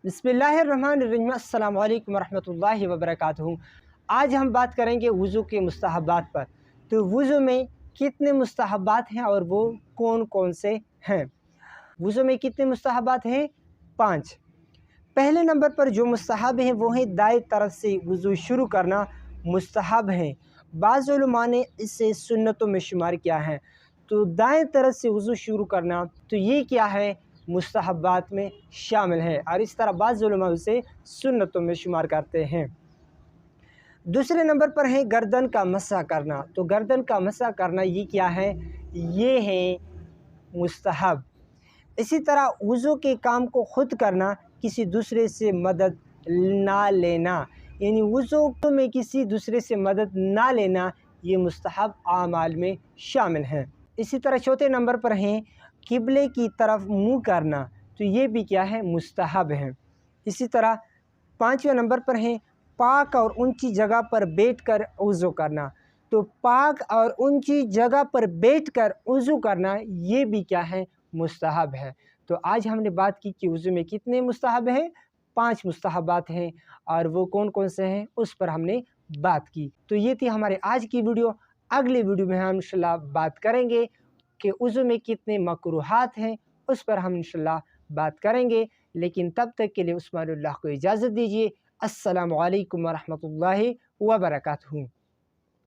बिस्मिल्लाहिर्रहमानिर्रहीम। अस्सलाम वालेकुम रहमतुल्लाहि व बरकातुहू। आज हम बात करेंगे वज़ू के मुस्तहब्बात पर। तो वज़ू में कितने मुस्तहब्बात हैं और वो कौन कौन से हैं? वज़ू में कितने मुस्तहब्बात हैं? 5। पहले नंबर पर जो मुस्तहब हैं वो है दाएं तरफ से वज़ू शुरू करना मुस्तहब है। बाज़ उलमा ने इसे सुन्नतों में शुमार किया है। तो दाएं तरफ से वज़ू शुरू करना तो ये क्या है? मुस्तहब्बात में शामिल है और इस तरह बाज़ उलमा उसे सुन्नतों में शुमार करते हैं। दूसरे नंबर पर है गर्दन का मसा करना। तो गर्दन का मसा करना ये क्या है? ये है मुस्तहब। इसी तरह वज़ू के काम को ख़ुद करना, किसी दूसरे से मदद ना लेना, यानी वज़ू में किसी दूसरे से मदद ना लेना, ये मुस्तहब आमाल में शामिल हैं। इसी तरह चौथे नंबर पर हैं क़िबले की तरफ मुँह करना। तो ये भी क्या है? मुस्तहब है। इसी तरह पाँचवें नंबर पर हैं पाक और ऊंची जगह पर बैठकर वज़ू करना। तो पाक और ऊंची जगह पर बैठकर वज़ू करना ये भी क्या है? मुस्तहब है। तो आज हमने बात की कि वज़ू में कितने मुस्तहब हैं? 5 मुस्तहबात हैं और वो कौन कौन से हैं उस पर हमने बात की। तो ये थी हमारे आज की वीडियो। अगली वीडियो में हम इंशाल्लाह बात करेंगे कि वज़ू में कितने मकरूहात हैं, उस पर हम इंशाल्लाह बात करेंगे। लेकिन तब तक के लिए उस्मानुल्लाह को इजाज़त दीजिए। अस्सलामु अलैकुम व रहमतुल्लाहि व बरकातुहू।